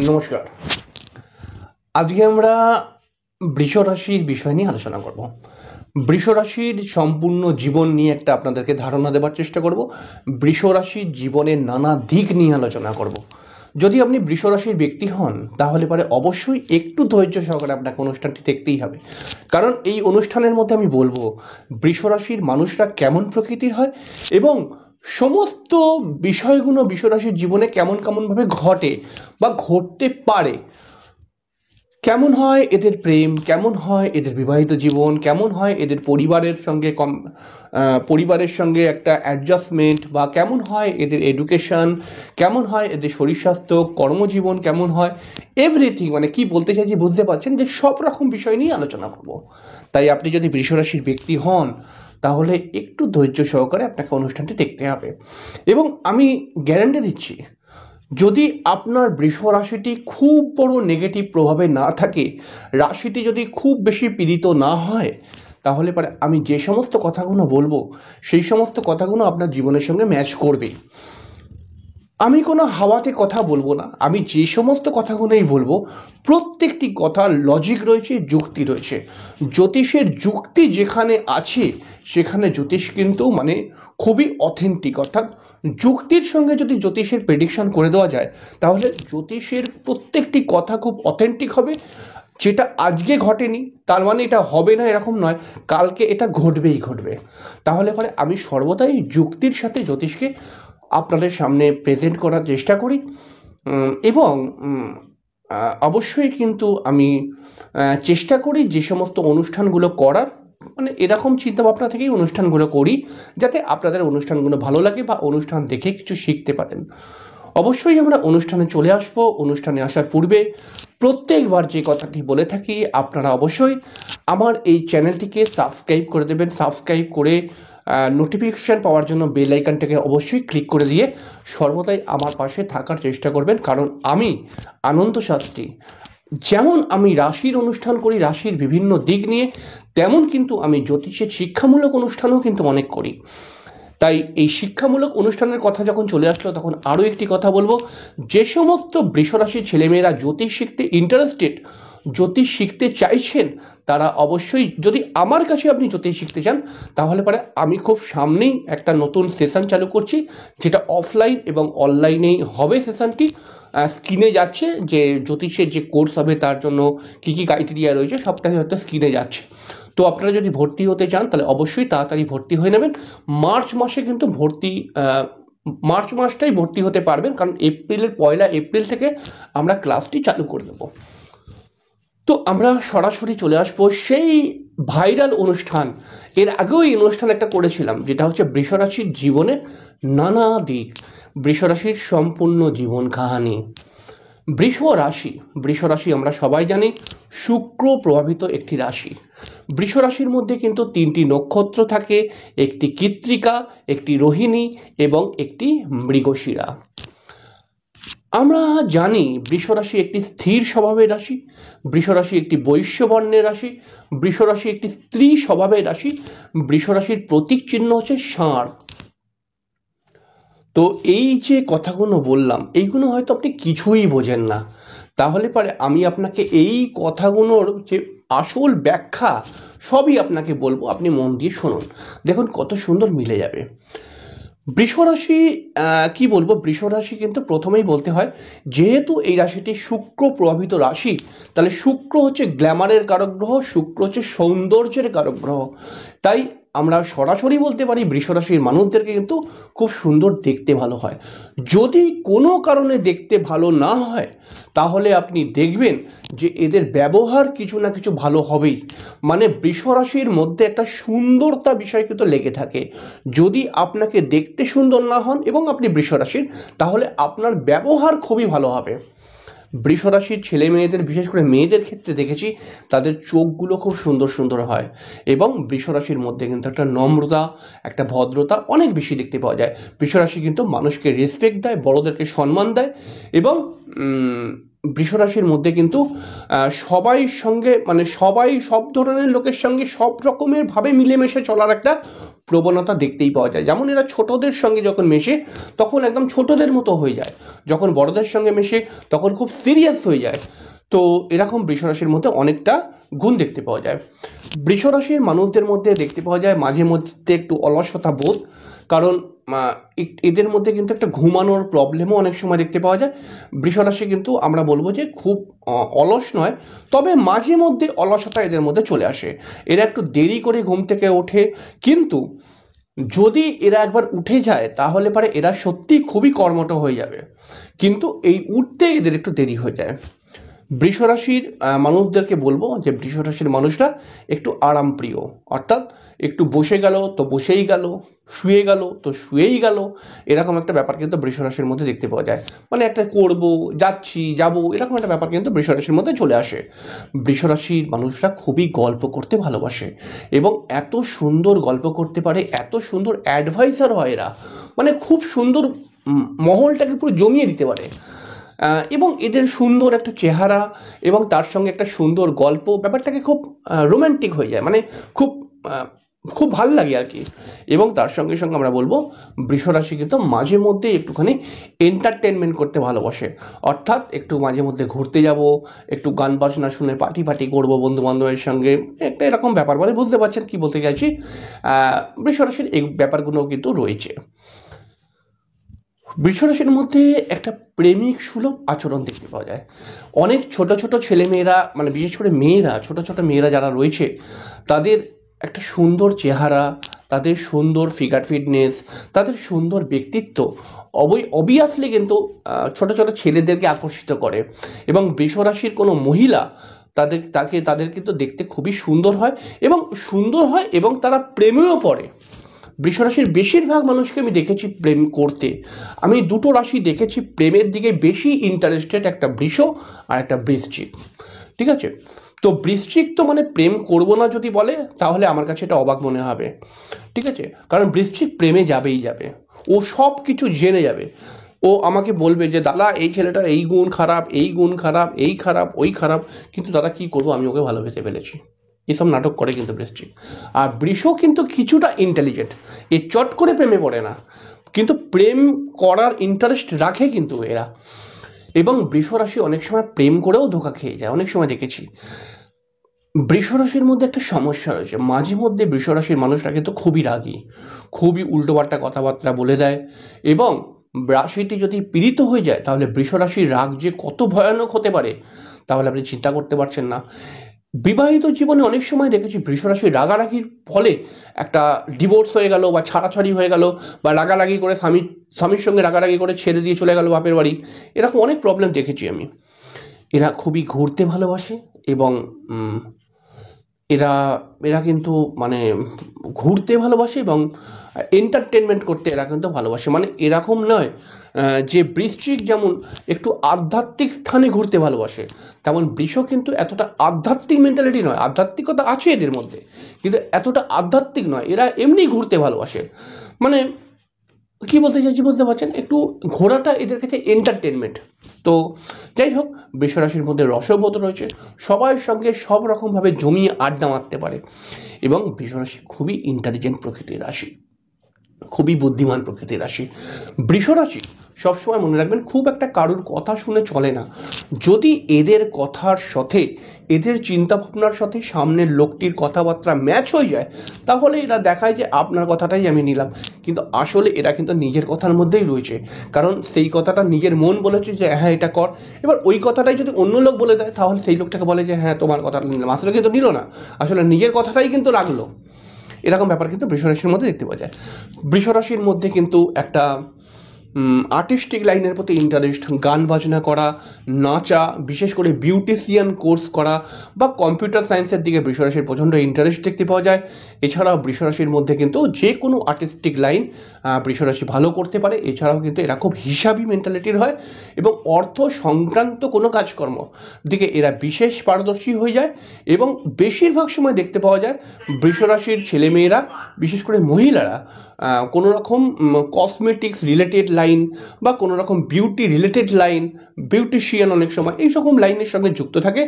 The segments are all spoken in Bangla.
নমস্কার। আজকে আমরা বৃষ রাশির বিষয় নিয়ে আলোচনা করব। বৃষ রাশির সম্পূর্ণ জীবন নিয়ে একটা আপনাদেরকে ধারণা দেওয়ার চেষ্টা করব। বৃষ রাশির জীবনের নানা দিক নিয়ে আলোচনা করব। যদি আপনি বৃষ রাশির ব্যক্তি হন তাহলে পরে অবশ্যই একটু ধৈর্য সহকারে আপনাকে অনুষ্ঠানটি দেখতেই হবে, কারণ এই অনুষ্ঠানের মধ্যে আমি বলবো বৃষ রাশির মানুষরা কেমন প্রকৃতির হয় এবং সমস্ত বিষয়গুলো বৃষ রাশির জীবনে কেমন কেমনভাবে ঘটে বা ঘটতে পারে। কেমন হয় এদের প্রেম, কেমন হয় এদের বিবাহিত জীবন, কেমন হয় এদের পরিবারের সঙ্গে একটা অ্যাডজাস্টমেন্ট, বা কেমন হয় এদের এডুকেশন, কেমন হয় এদের শরীর স্বাস্থ্য, কর্মজীবন কেমন হয়, এভরিথিং, মানে কি বলতে চাইছি বুঝতে পারছেন, যে সব রকম বিষয় নিয়ে আলোচনা করব। তাই আপনি যদি বৃষ রাশির ব্যক্তি হন তাহলে একটু ধৈর্য সহকারে আপনাকে অনুষ্ঠানটি দেখতে হবে। এবং আমি গ্যারান্টি দিচ্ছি, যদি আপনার বৃষ রাশিটি খুব বড় নেগেটিভ প্রভাবে না থাকে, রাশিটি যদি খুব বেশি পীড়িত না হয়, তাহলে পরে আমি যে সমস্ত কথাগুলো বলবো সেই সমস্ত কথাগুলো আপনার জীবনের সঙ্গে ম্যাচ করবে। আমি কোনো হাওয়াতে কথা বলবো না, আমি যে সমস্ত কথাগুলোই বলবো প্রত্যেকটি কথার লজিক রয়েছে, যুক্তি রয়েছে। জ্যোতিষের যুক্তি যেখানে আছে সেখানে জ্যোতিষ কিন্তু খুবই অথেন্টিক, অর্থাৎ যুক্তির সঙ্গে যদি জ্যোতিষের প্রেডিকশন করে দেওয়া যায় তাহলে জ্যোতিষের প্রত্যেকটি কথা খুব অথেন্টিক হবে। যেটা আজকে ঘটেনি তার মানে এটা হবে না এরকম নয়, কালকে এটা ঘটবেই ঘটবে। তাহলে পরে আমি সর্বদাই যুক্তির সাথে জ্যোতিষকে আপনাদের সামনে প্রেজেন্ট করার চেষ্টা করি এবং অবশ্যই কিন্তু আমি চেষ্টা করি যে সমস্ত অনুষ্ঠানগুলো করার, এরকম চিন্তাভাবনা থেকেই অনুষ্ঠানগুলো করি যাতে আপনাদের অনুষ্ঠানগুলো ভালো লাগে বা অনুষ্ঠান দেখে কিছু শিখতে পারেন। অবশ্যই আমরা অনুষ্ঠানে চলে আসব। অনুষ্ঠানে আসার পূর্বে প্রত্যেকবার যে কথাটি বলে থাকি, আপনারা অবশ্যই আমার এই চ্যানেলটিকে সাবস্ক্রাইব করে দেবেন। সাবস্ক্রাইব করে নোটিফিকেশান পাওয়ার জন্য বেল আইকনটাকে অবশ্যই ক্লিক করে দিয়ে সর্বদাই আমার পাশে থাকার চেষ্টা করবেন, কারণ আমি আনন্দ শাস্ত্রী যেমন আমি রাশির অনুষ্ঠান করি রাশির বিভিন্ন দিক নিয়ে, তেমন কিন্তু আমি জ্যোতিষের শিক্ষামূলক অনুষ্ঠানও কিন্তু অনেক করি। তাই এই শিক্ষামূলক অনুষ্ঠানের কথা যখন চলে আসলো তখন আরও একটি কথা বলবো, যে সমস্ত বৃষরাশির ছেলেমেয়েরা জ্যোতিষ শিখতে ইন্টারেস্টেড, জ্যোতিষ শিখতে চাইছেন, তারা অবশ্যই, যদি আমার কাছে আপনি জ্যোতিষ শিখতে চান তাহলে পরে আমি খুব সামনেই একটা নতুন সেশন চালু করছি, যেটা অফলাইন এবং অনলাইনেই হবে। সেশনটি স্ক্রিনে যাচ্ছে, যে জ্যোতিষের যে কোর্স হবে তার জন্য কী কী ক্রাইটেরিয়া রয়েছে সবটাই হয়তো স্ক্রিনে যাচ্ছে। তো আপনারা যদি ভর্তি হতে চান তাহলে অবশ্যই তাড়াতাড়ি ভর্তি হয়ে নেবেন। মার্চ মাসে কিন্তু মার্চ মাসটাই ভর্তি হতে পারবেন, কারণ পয়লা এপ্রিল থেকে আমরা ক্লাসটি চালু করে দেবো। তো আমরা সরাসরি চলে আসবো সেই ভাইরাল অনুষ্ঠান। এর আগেও এই অনুষ্ঠান একটা করেছিলাম, যেটা হচ্ছে বৃষরাশির জীবনের নানা দিক, বৃষরাশির সম্পূর্ণ জীবন কাহিনী। বৃষরাশি আমরা সবাই জানি শুক্র প্রভাবিত একটি রাশি। বৃষরাশির মধ্যে কিন্তু 3টি নক্ষত্র থাকে, একটি কৃত্তিকা, একটি রোহিণী এবং একটি মৃগশিরা। আমরা জানি বৃষরাশি একটি স্থির স্বভাবের রাশি, বৃষরাশি একটি বৈশ্যবর্ণের রাশি, বৃষরাশি একটি স্ত্রী স্বভাবের রাশি। বৃষরাশির প্রতীক চিহ্ন হচ্ছে ষাঁড়। তো এই যে কথাগুলো বললাম এইগুলো হয়তো আপনি কিছুই বোঝেন না, তাহলে পরে আমি আপনাকে এই কথাগুলোর যে আসল ব্যাখ্যা সবই আপনাকে বলবো, আপনি মন দিয়ে শুনুন, দেখুন কত সুন্দর মিলে যাবে। বৃষরাশি কি বলবো, বৃষরাশি কিন্তু প্রথমেই বলতে হয়, যেহেতু এই রাশিটি শুক্র প্রভাবিত রাশি, তাহলে শুক্র হচ্ছে গ্ল্যামারের কারক গ্রহ, শুক্র হচ্ছে সৌন্দর্যের কারক গ্রহ। তাই আমরা সরাসরি বলতে পারি বৃষরাশির মানুষদেরকে কিন্তু খুব সুন্দর দেখতে ভালো হয়। যদি কোনো কারণে দেখতে ভালো না হয় তাহলে আপনি দেখবেন যে এদের ব্যবহার কিছু না কিছু ভালো হবেই। বৃষরাশির মধ্যে একটা সুন্দরতা বিষয় কিন্তু লেগে থাকে। যদি আপনাকে দেখতে সুন্দর না হন এবং আপনি বৃষরাশির, তাহলে আপনার ব্যবহার খুবই ভালো হবে। বৃষরাশির ছেলে মেয়েদের, বিশেষ করে মেয়েদের ক্ষেত্রে দেখেছি তাদের চোখগুলো খুব সুন্দর সুন্দর হয়, এবং বৃষরাশির মধ্যে কিন্তু একটা নম্রতা, একটা ভদ্রতা অনেক বেশি দেখতে পাওয়া যায়। বৃষরাশি কিন্তু মানুষকে রেসপেক্ট দেয়, বড়োদেরকে সম্মান দেয়, এবং বৃষরাশির মধ্যে কিন্তু সবাই সঙ্গে মানে সবাই সব ধরনের লোকের সঙ্গে সব রকমের ভাবে মিলেমিশে চলার একটা প্রবণতা দেখতেই পাওয়া যায়। যেমন এরা ছোটদের সঙ্গে যখন মেশে তখন একদম ছোটদের মতো হয়ে যায়, যখন বড়দের সঙ্গে মেশে তখন খুব সিরিয়াস হয়ে যায়। তো এরকম বৃষরাশির মধ্যে অনেকটা গুণ দেখতে পাওয়া যায়। বৃষরাশির মানুষদের মধ্যে দেখতে পাওয়া যায় মাঝে মধ্যে একটু অলসতা বোধ, কারণ এদের মধ্যে কিন্তু একটা ঘুমানোর প্রবলেমও অনেক সময় দেখতে পাওয়া যায়। বৃষরাশি কিন্তু আমরা বলবো যে খুব অলস নয়, তবে মাঝে মধ্যে অলসতা এদের মধ্যে চলে আসে। এরা একটু দেরি করে ঘুম থেকে ওঠে, কিন্তু যদি এরা একবার উঠে যায় তাহলে পরে এরা সত্যি খুবই কর্মঠ হয়ে যাবে, কিন্তু এই উঠতে এদের একটু দেরি হয়ে যায়। বৃষরাশির মানুষদেরকে বলবো যে বৃষরাশির মানুষরা একটু আরামপ্রিয়, অর্থাৎ একটু বসে গেল তো বসেই গেল, শুয়ে গেল তো শুয়েই গেল, এরকম একটা ব্যাপার কিন্তু বৃষরাশির মধ্যে দেখতে পাওয়া যায়। মানে একটা করব, যাচ্ছি, যাব, এরকম একটা ব্যাপার কিন্তু বৃষরাশির মধ্যে চলে আসে। বৃষরাশির মানুষরা খুবই গল্প করতে ভালোবাসে এবং এত সুন্দর গল্প করতে পারে, এত সুন্দর অ্যাডভাইসার হয় এরা, মানে খুব সুন্দর মহলটাকে পুরো জমিয়ে দিতে পারে। এবং এদের সুন্দর একটা চেহারা এবং তার সঙ্গে একটা সুন্দর গল্প ব্যাপারটাকে খুব রোম্যান্টিক হয়ে যায়, মানে খুব খুব ভালো লাগে আর কি। এবং তার সঙ্গে সঙ্গে আমরা বলবো বৃষরাশি কিন্তু মাঝে মধ্যে একটুখানি এন্টারটেনমেন্ট করতে ভালোবাসে, অর্থাৎ একটু মাঝে মধ্যে ঘুরতে যাব, একটু গান বাজনা শুনে পার্টি ফাটি করবো বন্ধু বান্ধবের সঙ্গে, একটা এরকম ব্যাপার, মানে বুঝতে পারছেন কি বলতে চাইছি। বৃষরাশির এই ব্যাপারগুলোও কিন্তু রয়েছে। বৃষরাশির মধ্যে একটা প্রেমিক সুলভ আচরণ দেখতে পাওয়া যায়। অনেক ছোট ছোট ছেলেমেয়েরা, মানে বিশেষ করে মেয়েরা, ছোট ছোট মেয়েরা যারা রয়েছে তাদের একটা সুন্দর চেহারা, তাদের সুন্দর ফিগার ফিটনেস, তাদের সুন্দর ব্যক্তিত্ব অবভিয়াসলি কিন্তু ছোট ছোট ছেলেদেরকে আকর্ষিত করে। এবং বৃষরাশির কোনো মহিলা তাদের কিন্তু দেখতে খুবই সুন্দর হয় এবং তারা প্রেমেও পড়ে। বৃষরাশির বেশিরভাগ মানুষকে আমি দেখেছি প্রেম করতে। আমি দুটো রাশি দেখেছি প্রেমের দিকে বেশি ইন্টারেস্টেড, একটা বৃষ আর একটা বৃশ্চিক। ঠিক আছে, তো বৃশ্চিক তো মানে প্রেম করবো না যদি বলে তাহলে আমার কাছে এটা অবাক মনে হবে। ঠিক আছে, কারণ বৃশ্চিক প্রেমে যাবেই যাবে, ও সব কিছু জেনে যাবে। ও আমাকে বলবে যে দাদা এই ছেলেটার এই গুণ খারাপ, এই গুণ খারাপ, এই খারাপ, ওই খারাপ, কিন্তু দাদা কী করবো, আমি ওকে ভালোবেসে ফেলেছি। এসব নাটক করে কিন্তু বৃশ্চিক। আর বৃষ কিন্তু কিছুটা ইন্টেলিজেন্ট, এ চট করে প্রেমে পড়ে না, কিন্তু প্রেম করার ইন্টারেস্ট রাখে কিন্তু এরা। এবং বৃষরাশি অনেক সময় প্রেম করেও ধোঁকা খেয়ে যায়, অনেক সময় দেখেছি। বৃষরাশির মধ্যে একটা সমস্যা রয়েছে, মাঝে মধ্যে বৃষরাশির মানুষরা কিন্তু খুবই রাগী, খুবই উল্টোপাল্টা কথাবার্তা বলে দেয়। এবং রাশিটি যদি পীড়িত হয়ে যায় তাহলে বৃষরাশির রাগ যে কত ভয়ানক হতে পারে তাহলে আপনি চিন্তা করতে পারছেন না। বিবাহিত জীবনে অনেক সময় দেখেছি বৃষরাশির রাগারাগির ফলে একটা ডিভোর্স হয়ে গেল বা ছাড়াছাড়ি হয়ে গেল, বা রাগারাগি করে স্বামীর সঙ্গে রাগারাগি করে ছেড়ে দিয়ে চলে গেল বাপের বাড়ি, এরকম অনেক প্রবলেম দেখেছি আমি। এরা খুবই ঘুরতে ভালোবাসে এবং এরা কিন্তু মানে ঘুরতে ভালোবাসে এবং এন্টারটেনমেন্ট করতে এরা কিন্তু ভালোবাসে। মানে এরকম নয় যে বৃশ্চিক যেমন একটু আধ্যাত্মিক স্থানে ঘুরতে ভালোবাসে, তেমন বৃষ কিন্তু এতটা আধ্যাত্মিক মেন্টালিটি নয়, আধ্যাত্মিকতা আছে এদের মধ্যে কিন্তু এতটা আধ্যাত্মিক নয়, এরা এমনি ঘুরতে ভালোবাসে। মানে কী বলতে চাইছি বুঝতে পারছেন, একটু ঘোরাটা এদের কাছে এন্টারটেনমেন্ট। তো যাই হোক, বৃষরাশির মধ্যে রসবোধ রয়েছে, সবার সঙ্গে সব রকমভাবে জমিয়ে আড্ডা মারতে পারে। এবং বৃষরাশি খুবই ইন্টেলিজেন্ট প্রকৃতির রাশি, খুবই বুদ্ধিমান প্রকৃতির রাশি। বৃষরাশি সবসময় মনে রাখবেন খুব একটা কারুর কথা শুনে চলে না। যদি এদের কথার সাথে, এদের চিন্তাভাবনার সাথে সামনের লোকটির কথাবার্তা ম্যাচ হয়ে যায় তাহলে এরা দেখায় যে আপনার কথাটাই আমি নিলাম, কিন্তু আসলে এরা কিন্তু নিজের কথার মধ্যেই রয়েছে, কারণ সেই কথাটা নিজের মন বলেছে যে হ্যাঁ এটা কর। এবার ওই কথাটাই যদি অন্য লোক বলে দেয় তাহলে সেই লোকটাকে বলে যে হ্যাঁ তোমার কথাটা নিলাম, আসলে কিন্তু নিল না, আসলে নিজের কথাটাই কিন্তু রাখলো। এরকম ব্যাপার কিন্তু বৃষরাশির মধ্যে দেখতে পাওয়া যায়। বৃষরাশির মধ্যে কিন্তু একটা আর্টিস্টিক লাইনের প্রতি ইন্টারেস্ট, গান বাজনা করা, নাচা, বিশেষ করে বিউটিশিয়ান কোর্স করা বা কম্পিউটার সায়েন্সের দিকে বৃষরাশির প্রচণ্ড ইন্টারেস্ট দেখতে পাওয়া যায়। এছাড়াও বৃষরাশির মধ্যে কিন্তু যে কোনো আর্টিস্টিক লাইন বৃষরাশি ভালো করতে পারে। এছাড়াও কিন্তু এরা খুব হিসাবি মেন্টালিটির হয় এবং অর্থ সংক্রান্ত কোনো কাজকর্ম দিকে এরা বিশেষ পারদর্শী হয়ে যায়। এবং বেশিরভাগ সময় দেখতে পাওয়া যায় বৃষরাশির ছেলেমেয়েরা, বিশেষ করে মহিলারা, কোনো রকম কসমেটিক্স রিলেটেড লাইন বা কোনো রকম বিউটি রিলেটেড লাইন, বিউটিশিয়ান অনেক সময় এই রকম লাইনের সঙ্গে যুক্ত থাকে।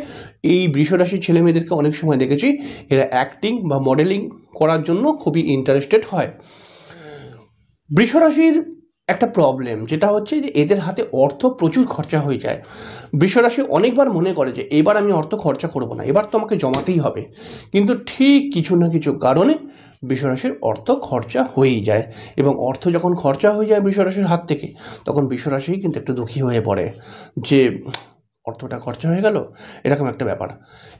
এই বৃষরাশির ছেলেমেয়েদেরকে অনেক সময় দেখেছি এরা অ্যাক্টিং বা মডেলিং করার জন্য খুবই ইন্টারেস্টেড হয়। বৃষরাশির একটা প্রবলেম যেটা হচ্ছে যে এদের হাতে অর্থ প্রচুর খরচা হয়ে যায়। বৃষরাশি অনেকবার মনে করে যে এবার আমি অর্থ খরচা করব না, এবার তো আমাকে জমাতেই হবে, কিন্তু ঠিক কিছু না কিছু কারণে বৃষরাশির অর্থ খরচা হয়েই যায়। এবং অর্থ যখন খরচা হয়ে যায় বৃষরাশির হাত থেকে, তখন বৃষরাশি কিন্তু একটু দুঃখী হয়ে পড়ে যে অর্থটা খরচা হয়ে গেল, এরকম একটা ব্যাপার।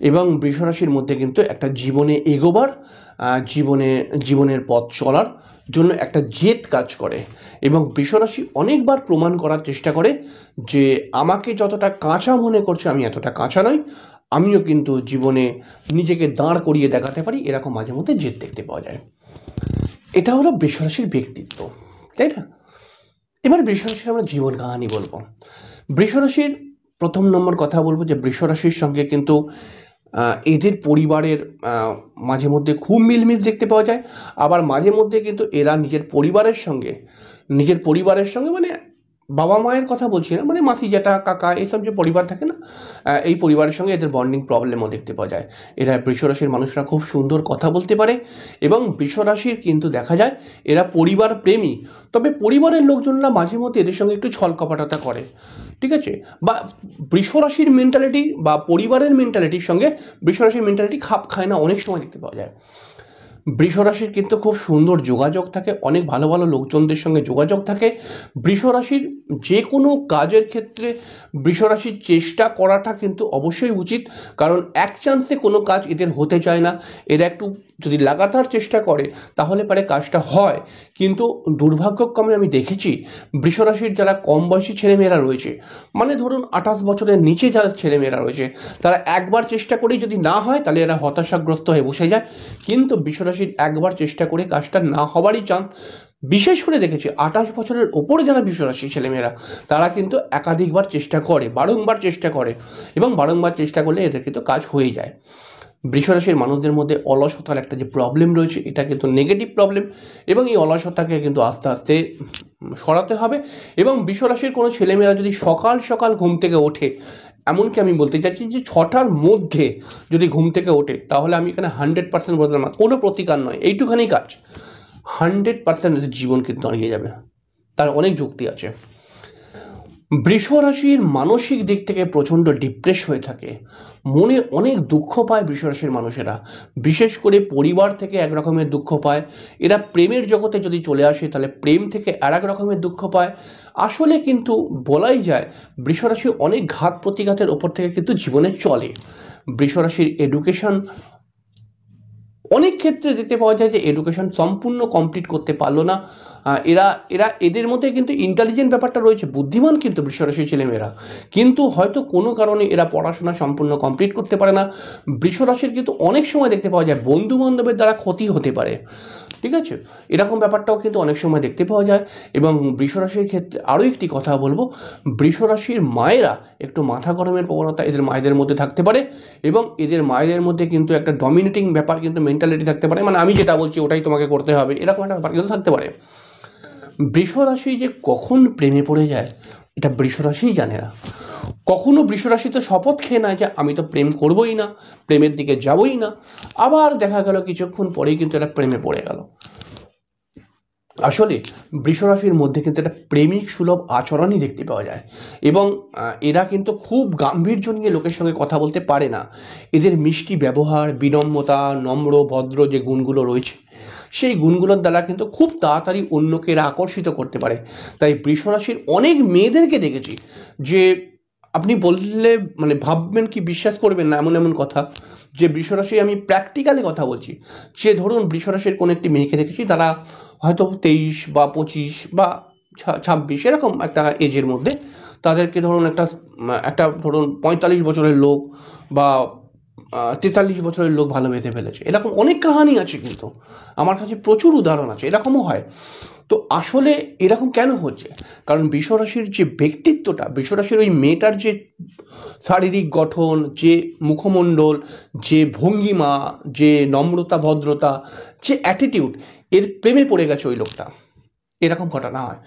এবং বৃষরাশির মধ্যে কিন্তু একটা জীবনে এগোবার, জীবনের পথ চলার জন্য একটা জেদ কাজ করে। এবং বৃষরাশি অনেকবার প্রমাণ করার চেষ্টা করে যে আমাকে যতটা কাঁচা মনে করছে আমি এতটা কাঁচা নই, আমিও কিন্তু জীবনে নিজেকে দাঁড় করিয়ে দেখাতে পারি, এরকম মাঝে মধ্যে জেদ দেখতে পাওয়া যায়। এটা হলো বৃষরাশির ব্যক্তিত্ব, তাই না? এবার বৃষরাশির আমরা জীবন কাহিনী বলবো। বৃষরাশির প্রথম নম্বর কথা বলবো যে বৃষরাশির সঙ্গে কিন্তু এদের পরিবারের মাঝে মধ্যে খুব মিলমিশ দেখতে পাওয়া যায়। আবার মাঝে মধ্যে কিন্তু এরা নিজের পরিবারের সঙ্গে মানে বাবা মায়ের কথা বলছি না, মানে মাসি জ্যাঠা কাকা এইসব যে পরিবার থাকে না, এই পরিবারের সঙ্গে এদের বন্ডিং প্রবলেমও দেখতে পাওয়া যায়। এরা বৃষরাশির মানুষরা খুব সুন্দর কথা বলতে পারে এবং বৃষরাশির কিন্তু দেখা যায় এরা পরিবার প্রেমী, তবে পরিবারের লোকজনরা মাঝে মধ্যে এদের সঙ্গে একটু ছলকপটতা করে, ঠিক আছে? বা বৃষরাশির মেন্টালিটি বা পরিবারের মেন্টালিটির সঙ্গে বৃষরাশির মেন্টালিটি খাপ খায় না, অনেক সময় দেখতে পাওয়া যায়। বৃষরাশির কিন্তু খুব সুন্দর যোগাযোগ থাকে, অনেক ভালো ভালো লোকজনদের সঙ্গে যোগাযোগ থাকে। বৃষরাশির যে কোনো কাজের ক্ষেত্রে বৃষরাশির চেষ্টা করাটা কিন্তু অবশ্যই উচিত, কারণ এক চান্সে কোনো কাজ এদের হতে চায় না। এরা একটু যদি লাগাতার চেষ্টা করে তাহলে পারে কাজটা হয়, কিন্তু দুর্ভাগ্যক্রমে আমি দেখেছি বৃষরাশির যারা কম বয়সী ছেলেমেয়েরা রয়েছে, মানে ধরুন 28 বছরের নিচে যারা ছেলেমেয়েরা রয়েছে, তারা একবার চেষ্টা করেই যদি না হয় তাহলে এরা হতাশাগ্রস্ত হয়ে বসে যায়। কিন্তু বৃষরাশির একবার চেষ্টা করে কাজটা না হওয়ারই চান্স। বিশেষ করে দেখেছি 28 বছরের ওপরে যারা বৃষরাশির ছেলেমেয়েরা, তারা কিন্তু একাধিকবার চেষ্টা করে, বারংবার চেষ্টা করে, এবং বারংবার চেষ্টা করলে এদের কিন্তু কাজ হয়ে যায়। বৃষরাশির মানুষদের মধ্যে অলসতার একটা যে প্রবলেম রয়েছে, এটা কিন্তু নেগেটিভ প্রবলেম, এবং এই অলসতাকে কিন্তু আস্তে আস্তে সরাতে হবে। এবং বৃষরাশির কোনো ছেলেমেয়েরা যদি সকাল সকাল ঘুম থেকে ওঠে, এমনকি আমি বলতে চাইছি যে 6টার মধ্যে যদি ঘুম থেকে ওঠে, তাহলে আমি এখানে 100% বলতে না, কোনো প্রতিকার নয়, এইটুখানি কাজ 100% জীবন কিন্তু এগিয়ে যাবে, তার অনেক যুক্তি আছে। বৃষরাশির মানসিক দিক থেকে প্রচণ্ড ডিপ্রেস হয়ে থাকে, মনে অনেক দুঃখ পায় বৃষরাশির মানুষেরা, বিশেষ করে পরিবার থেকে এক রকমের দুঃখ পায়। এরা প্রেমের জগতে যদি চলে আসে তাহলে প্রেম থেকে আর এক রকমের দুঃখ পায়। আসলে কিন্তু বলাই যায় বৃষরাশি অনেক ঘাত প্রতিঘাতের ওপর থেকে কিন্তু জীবনে চলে। বৃষরাশির এডুকেশন অনেক ক্ষেত্রে দেখতে পাওয়া যায় যে এডুকেশন সম্পূর্ণ কমপ্লিট করতে পারলো না। এদের মধ্যে কিন্তু ইন্টেলিজেন্ট ব্যাপারটা রয়েছে, বুদ্ধিমান কিন্তু বৃষরাশির ছেলেমেয়েরা, কিন্তু হয়তো কোনো কারণে এরা পড়াশোনা সম্পূর্ণ কমপ্লিট করতে পারে না। বৃষরাশির কিন্তু অনেক সময় দেখতে পাওয়া যায় বন্ধু বান্ধবের দ্বারা ক্ষতি হতে পারে, ঠিক আছে? এরকম ব্যাপারটাও কিন্তু অনেক সময় দেখতে পাওয়া যায়। এবং বৃষরাশির ক্ষেত্রে আরও একটি কথা বলবো, বৃষরাশির মায়েরা একটু মাথা গরমের প্রবণতা এদের মায়েদের মধ্যে থাকতে পারে, এবং এদের মায়েদের মধ্যে কিন্তু একটা ডমিনেটিং ব্যাপার কিন্তু মেন্টালিটি থাকতে পারে, মানে আমি যেটা বলছি ওটাই তোমাকে করতে হবে, এরকম একটা ব্যাপার কিন্তু থাকতে পারে। বৃষরাশি যে কখন প্রেমে পড়ে যায় এটা বৃষরাশিই জানে না। কখনো বৃষরাশি তো শপথ খেয়ে নেয় যে আমি তো প্রেম করবই না, প্রেমের দিকে যাবই না, আবার দেখা গেল কিছুক্ষণ পরেই কিন্তু এটা প্রেমে পড়ে গেল। আসলে বৃষরাশির মধ্যে কিন্তু একটা প্রেমিক সুলভ আচরণই দেখতে পাওয়া যায়, এবং এরা কিন্তু খুব গাম্ভীর্য নিয়ে লোকের সঙ্গে কথা বলতে পারে না। এদের মিষ্টি ব্যবহার, বিনম্রতা, নম্র ভদ্র যে গুণগুলো রয়েছে, সেই গুণগুলোর দ্বারা কিন্তু খুব তাড়াতাড়ি অন্যকে এরা আকর্ষিত করতে পারে। তাই বৃষরাশির অনেক মেয়েদেরকে দেখেছি যে আপনি বললে মানে ভাববেন কি বিশ্বাস করবেন না এমন এমন কথা, যে বৃষরাশি, আমি প্র্যাকটিক্যালি কথা বলছি, যে ধরুন বৃষরাশির কোনো একটি মেয়েকে দেখেছি, তারা হয়তো 23 বা 25 বা 26 এরকম একটা এজের মধ্যে, তাদেরকে ধরুন একটা ধরুন 45 বছরের লোক বা 43 বছরের লোক ভালো বেঁধে ফেলেছে। এরকম অনেক কাহিনী আছে, কিন্তু আমার কাছে প্রচুর উদাহরণ আছে, এরকমও হয়। তো আসলে এরকম কেন হচ্ছে? কারণ বৃষরাশির যে ব্যক্তিত্বটা, বৃষরাশির ওই মেয়েটার যে শারীরিক গঠন, যে মুখমণ্ডল, যে ভঙ্গিমা, যে নম্রতা ভদ্রতা, যে অ্যাটিটিউড, এর প্রেমে পড়ে গেছে ওই লোকটা, এরকম ঘটনা হয়।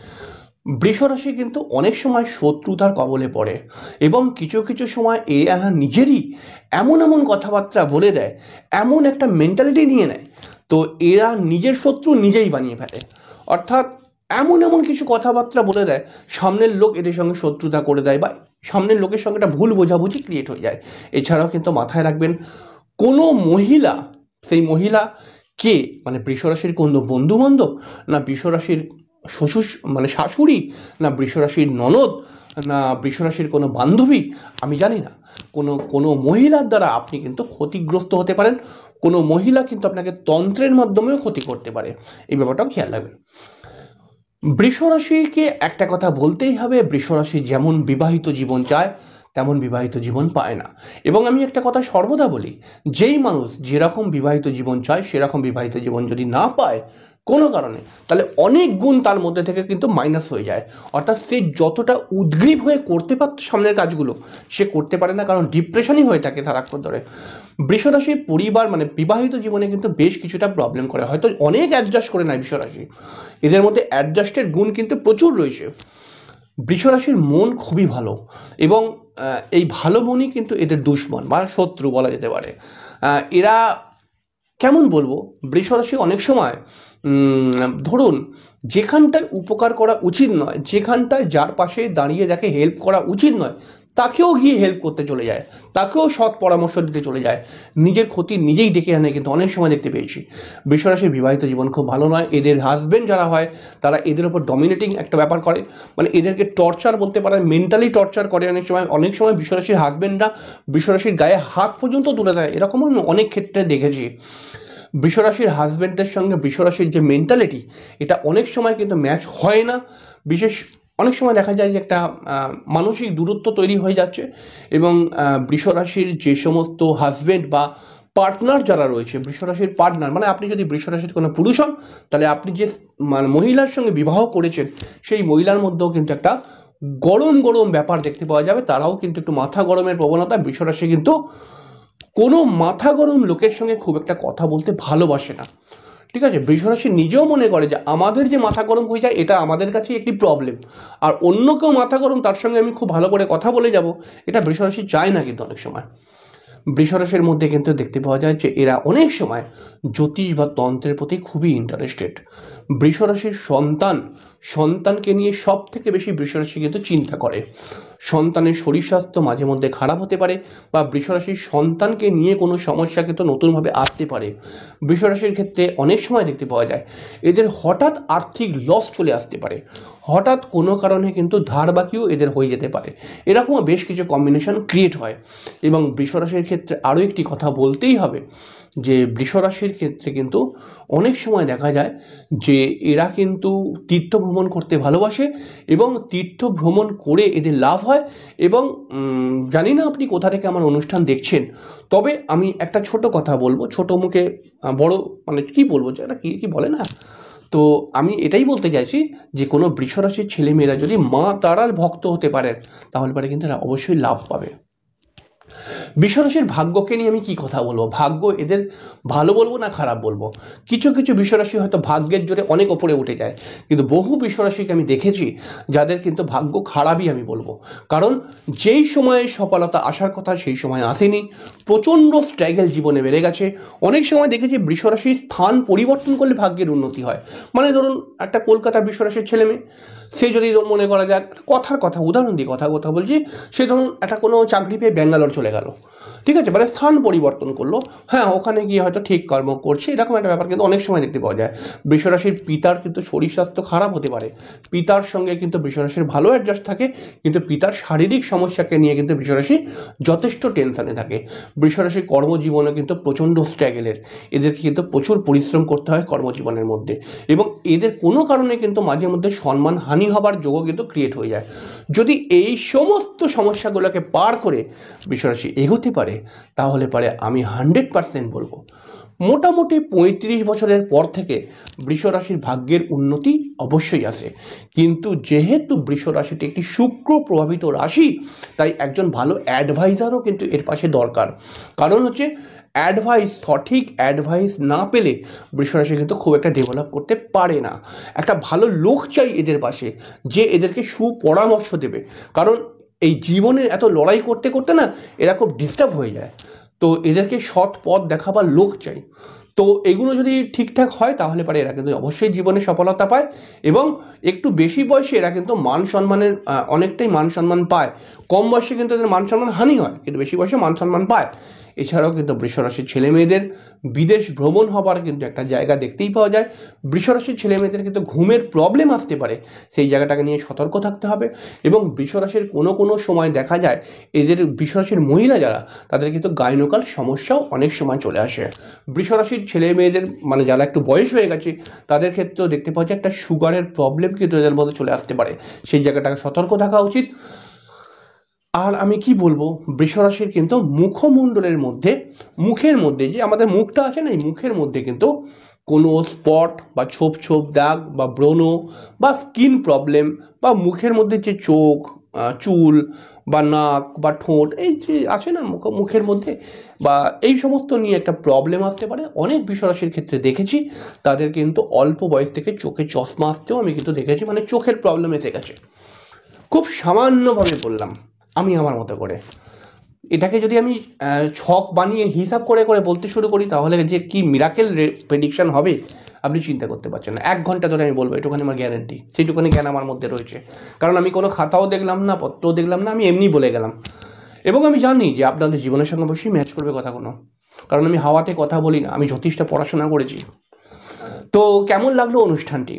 বৃষরাশি কিন্তু অনেক সময় শত্রুতার কবলে পড়ে এবং কিছু কিছু সময় এরা নিজেরই এমন এমন কথাবার্তা বলে দেয়, এমন একটা মেন্টালিটি নিয়ে নেয়, তো এরা নিজের শত্রু নিজেই বানিয়ে ফেলে। অর্থাৎ এমন এমন কিছু কথাবার্তা বলে দেয়, সামনের লোক এদের সঙ্গে শত্রুতা করে দেয় বা সামনের লোকের সঙ্গে একটা ভুল বোঝাবুঝি ক্রিয়েট হয়ে যায়। এছাড়াও কিন্তু মাথায় রাখবেন, কোনো মহিলা, সেই মহিলা কে, মানে বৃষরাশির কোনো বন্ধুবান্ধব, না বৃষরাশির শ্বশুর মানে শাশুড়ি, না বৃষরাশির ননদ, না বৃষরাশির কোনো বান্ধবী, আমি জানি না, কোনো মহিলার দ্বারা আপনি কিন্তু ক্ষতিগ্রস্ত হতে পারেন। কোনো মহিলা কিন্তু আপনাকে তন্ত্রের মাধ্যমেও ক্ষতি করতে পারে, এই ব্যাপারটাও খেয়াল রাখবেন। বৃষরাশিকে একটা কথা বলতেই হবে, বৃষরাশি যেমন বিবাহিত জীবন চায় তেমন বিবাহিত জীবন পায় না। এবং আমি একটা কথা সর্বদা বলি, যেই মানুষ যেরকম বিবাহিত জীবন চায় সেরকম বিবাহিত জীবন যদি না পায় কোনো কারণে, তাহলে অনেক গুণ তার মধ্যে থেকে কিন্তু মাইনাস হয়ে যায়। অর্থাৎ সে যতটা উদ্গ্রীব হয়ে করতে পারত সামনের কাজগুলো, সে করতে পারে না, কারণ ডিপ্রেশনই হয়ে থাকে সারাক্ষণ ধরে। বৃষরাশির পরিবার মানে বিবাহিত জীবনে কিন্তু বেশ কিছুটা প্রবলেম করে, হয়তো অনেক অ্যাডজাস্ট করে নেয় বৃষরাশি, এদের মধ্যে অ্যাডজাস্টের গুণ কিন্তু প্রচুর রয়েছে। বৃষরাশির মন খুবই ভালো এবং এই ভালো মনই কিন্তু এদের দুশ্মন বা শত্রু বলা যেতে পারে। এরা কেমন বলবো, বৃষরাশি অনেক সময় ধরুন যেখানটায় উপকার করা উচিত নয়, যেখানটায় যার পাশে দাঁড়িয়ে যাকে হেল্প করা উচিত নয়, তাকেও গিয়ে হেল্প করতে চলে যায়, তাকেও সৎ পরামর্শ দিতে চলে যায়, নিজের ক্ষতি নিজেই ডেকে আনে, কিন্তু অনেক সময় দেখতে পেয়েছি। বৃষরাশির বিবাহিত জীবন খুব ভালো নয়। এদের হাজব্যান্ড যারা হয় তারা এদের ওপর ডমিনেটিং একটা ব্যাপার করে, মানে এদেরকে টর্চার বলতে পারেন, মেন্টালি টর্চার করে। অনেক সময় বৃষরাশির হাজব্যান্ডরা বৃষরাশির গায়ে হাত পর্যন্ত তুলে দেয়, এরকম আমি অনেক ক্ষেত্রে দেখেছি। বৃষরাশির হাজব্যান্ডদের সঙ্গে বৃষরাশির যে মেন্টালিটি, এটা অনেক সময় কিন্তু ম্যাচ হয় না। অনেক সময় দেখা যায় যে একটা মানসিক দূরত্ব তৈরি হয়ে যাচ্ছে এবং বৃষরাশির যে সমস্ত হাজব্যান্ড বা পার্টনার যারা রয়েছে, বৃষরাশির পার্টনার মানে আপনি যদি বৃষরাশির কোনো পুরুষ হন, তাহলে আপনি যে মানে মহিলার সঙ্গে বিবাহ করেছেন সেই মহিলার মধ্যেও কিন্তু একটা গরম গরম ব্যাপার দেখতে পাওয়া যাবে। তারাও কিন্তু একটু মাথা গরমের প্রবণতা। বৃষরাশি কিন্তু কোনো মাথা গরম লোকের সঙ্গে খুব একটা কথা বলতে ভালোবাসে না, ঠিক আছে। বৃষরাশি নিজেও মনে করে যে আমাদের যে মাথা গরম হয়ে যায় এটা আমাদের কাছে একটি প্রবলেম, আর অন্য কেউ মাথা গরম তার সঙ্গে আমি খুব ভালো করে কথা বলে যাব, এটা বৃষরাশি চায় না। কিন্তু অনেক সময় বৃষরাশির মধ্যে কিন্তু দেখতে পাওয়া যায় যে এরা অনেক সময় জ্যোতিষ বা তন্ত্রের প্রতি খুবই ইন্টারেস্টেড। বৃষরাশির সন্তানকে নিয়ে সব থেকে বেশি বৃষরাশি কিন্তু চিন্তা করে। সন্তানের শরীর স্বাস্থ্য মাঝে মধ্যে খারাপ হতে পারে বা বৃষরাশির সন্তানকে নিয়ে কোনো সমস্যা কিন্তু নতুনভাবে আসতে পারে। বৃষরাশির ক্ষেত্রে অনেক সময় দেখতে পাওয়া যায় এদের হঠাৎ আর্থিক লস চলে আসতে পারে, হঠাৎ কোনো কারণে কিন্তু ধার বাকিও এদের হয়ে যেতে পারে, এরকমও বেশ কিছু কম্বিনেশন ক্রিয়েট হয়। এবং বৃষরাশির ক্ষেত্রে আরও একটি কথা বলতেই হবে যে বৃষরাশির ক্ষেত্রে কিন্তু অনেক সময় দেখা যায় যে এরা কিন্তু তীর্থ ভ্রমণ করতে ভালোবাসে এবং তীর্থ ভ্রমণ করে এদের লাভ হয়। এবং জানি না আপনি কোথা থেকে আমার অনুষ্ঠান দেখছেন, তবে আমি একটা ছোট কথা বলবো, ছোট মুখে বড় মানে কি বলবো, যে এটা কি বলে না, তো আমি এটাই বলতে চাইছি যে কোনো বৃষরাশির ছেলেমেয়েরা যদি মা তারার ভক্ত হতে পারে তাহলে পরে কিন্তু এরা অবশ্যই লাভ পাবে। বৃষরাশির ভাগ্যকে নিয়ে আমি কি কথা বলবো, ভাগ্য এদের ভালো বলবো না খারাপ বলবো। কিছু কিছু বৃষরাশি হয়তো ভাগ্যের জোরে অনেক ওপরে উঠে যায়, কিন্তু বহু বৃষরাশিকে আমি দেখেছি যাদের কিন্তু ভাগ্য খারাপই আমি বলবো। কারণ যেই সময়ে সফলতা আসার কথা সেই সময় আসেনি, প্রচণ্ড স্ট্রাগল জীবনে বেড়ে গেছে। অনেক সময় দেখেছি বৃষরাশির স্থান পরিবর্তন করলে ভাগ্যের উন্নতি হয়। মানে ধরুন একটা কলকাতার বৃষরাশির ছেলে মেয়ে, সে যদি মনে করা যাক উদাহরণ দিয়ে কথা বলছি, সে ধরুন একটা কোনো চাকরি পেয়ে ব্যাঙ্গালোর চলে গেল, ঠিক আছে, মানে স্থান পরিবর্তন করলো, হ্যাঁ ওখানে গিয়ে হয়তো ঠিক কর্ম করছে, এরকম একটা ব্যাপার কিন্তু অনেক সময় দেখতে পাওয়া যায়। বৃষরাশির পিতার কিন্তু শরীর স্বাস্থ্য খারাপ হতে পারে, পিতার সঙ্গে কিন্তু বৃষরাশির ভালো অ্যাডজাস্ট থাকে, কিন্তু পিতার শারীরিক সমস্যাকে নিয়ে কিন্তু বৃষরাশি যথেষ্ট টেনশনে থাকে। বৃষরাশির কর্মজীবনে কিন্তু প্রচণ্ড স্ট্রাগলের, এদেরকে কিন্তু প্রচুর পরিশ্রম করতে হয় কর্মজীবনের মধ্যে, এবং এদের কোনো কারণে কিন্তু মাঝে মধ্যে সম্মান হানি হবার যোগও কিন্তু ক্রিয়েট হয়ে যায়। যদি এই সমস্ত সমস্যাগুলোকে পার করে বৃষরাশি এগোতে পারে তাহলে পারে আমি 100% বলবো মোটামুটি 35 বছরের পর থেকে বৃষ রাশির ভাগ্যের উন্নতি অবশ্যই আসে, কিন্তু যেহেতু বৃষ রাশিটি একটি শুক্র প্রভাবিত রাশি, তাই একজন ভালো অ্যাডভাইজারও কিন্তু এর পাশে দরকার। কারণ হচ্ছে সঠিক অ্যাডভাইস না পেলে বৃষ রাশি কিন্তু খুব একটা ডেভেলপ করতে পারে না। একটা ভালো লোক চাই এদের পাশে, যে এদেরকে সুপরামর্শ দেবে। কারণ এই জীবনের এত লড়াই করতে করতে না এরা খুব ডিস্টার্ব হয়ে যায়। তো এদেরকে সৎ পথ দেখাবার লোক চাই। তো এগুলো যদি ঠিকঠাক হয় তাহলে পরে এরা কিন্তু অবশ্যই জীবনে সফলতা পায়, এবং একটু বেশি বয়সে এরা কিন্তু মান সম্মানের অনেকটাই মান সম্মান পায়। কম বয়সে কিন্তু এদের মান সম্মান হানি হয়, কিন্তু বেশি বয়সে মান সম্মান পায়। এছাড়াও কিন্তু বৃষরাশির ছেলে মেয়েদের বিদেশ ভ্রমণ হবার কিন্তু একটা জায়গা দেখতেই পাওয়া যায়। বৃষরাশির ছেলে মেয়েদের কিন্তু ঘুমের প্রবলেম আসতে পারে, সেই জায়গাটাকে নিয়ে সতর্ক থাকতে হবে। এবং বৃষরাশির কোনো সময় দেখা যায় এদের বৃষরাশির মহিলা যারা, তাদের কিন্তু গাইনোকাল সমস্যাও অনেক সময় চলে আসে। বৃষরাশির ছেলে মেয়েদের মানে যারা একটু বয়স হয়ে গেছে তাদের ক্ষেত্রেও দেখতে পাওয়া যায় একটা সুগারের প্রবলেম কিন্তু এদের মধ্যে চলে আসতে পারে, সেই জায়গাটাকে সতর্ক থাকা উচিত। আর আমি কি বলবো, বৃষরাশির কিন্তু মুখমণ্ডলের মধ্যে, মুখের মধ্যে যে আমাদের মুখটা আছে না, এই মুখের মধ্যে কিন্তু কোনো স্পট বা ছোপ ছোপ দাগ বা ব্রণ বা স্কিন প্রবলেম বা মুখের মধ্যে যে চোখ, চুল বা নাক বা ঠোঁট, এই যে আছে না মুখের মধ্যে, বা এই সমস্ত নিয়ে একটা প্রবলেম আসতে পারে। অনেক বৃষরাশির ক্ষেত্রে দেখেছি তাদের কিন্তু অল্প বয়স থেকে চোখে চশমা আসতেও আমি কিন্তু দেখেছি, মানে চোখের প্রবলেম এসে গেছে। খুব সামান্যভাবে বললাম আমি আমার মতো করে। এটাকে যদি আমি ছক বানিয়ে হিসাব করে করে বলতে শুরু করি তাহলে যে কি মিরাকেল প্রেডিকশন হবে আপনি চিন্তা করতে পারছেন না। 1 ঘন্টা ধরে আমি বলবো, এটুখানি আমার গ্যারেন্টি, সেইটুখানি জ্ঞান আমার মধ্যে রয়েছে। কারণ আমি কোনো খাতাও দেখলাম না, পত্রও দেখলাম না, আমি এমনি বলে গেলাম। এবং আমি জানি যে আপনাদের জীবনের সঙ্গে অবশ্যই ম্যাচ করবে কথাগুলো, কারণ আমি হাওয়াতে কথা বলি না, আমি যথেষ্ট পড়াশোনা করেছি। তো কেমন লাগলো অনুষ্ঠানটি?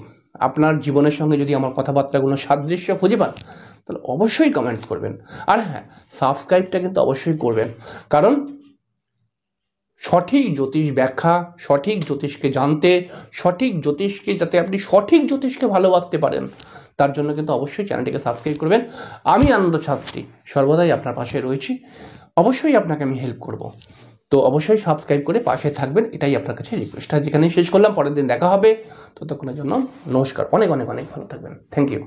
আপনার জীবনের সঙ্গে যদি আমার কথাবার্তাগুলো সাদৃশ্য খুঁজে পান তাহলে অবশ্যই কমেন্টস করবেন। আর হ্যাঁ, সাবস্ক্রাইবটা কিন্তু অবশ্যই করবেন, কারণ সঠিক জ্যোতিষ ব্যাখ্যা, সঠিক জ্যোতিষকে জানতে, সঠিক জ্যোতিষকে যাতে আপনি সঠিক জ্যোতিষকে ভালোবাসতে পারেন, তার জন্য কিন্তু অবশ্যই চ্যানেলটিকে সাবস্ক্রাইব করবেন। আমি আনন্দ ছাত্রী সর্বদাই আপনার পাশে রয়েছি, অবশ্যই আপনাকে আমি হেল্প করব। তো অবশ্যই সাবস্ক্রাইব করে পাশে থাকবেন, এটাই আপনার কাছে রিকোয়েস্ট। যেখানেই শেষ করলাম, পরের দিন দেখা হবে। ততক্ষণের জন্য নমস্কার, অনেক অনেক অনেক ভালো থাকবেন। Thank you.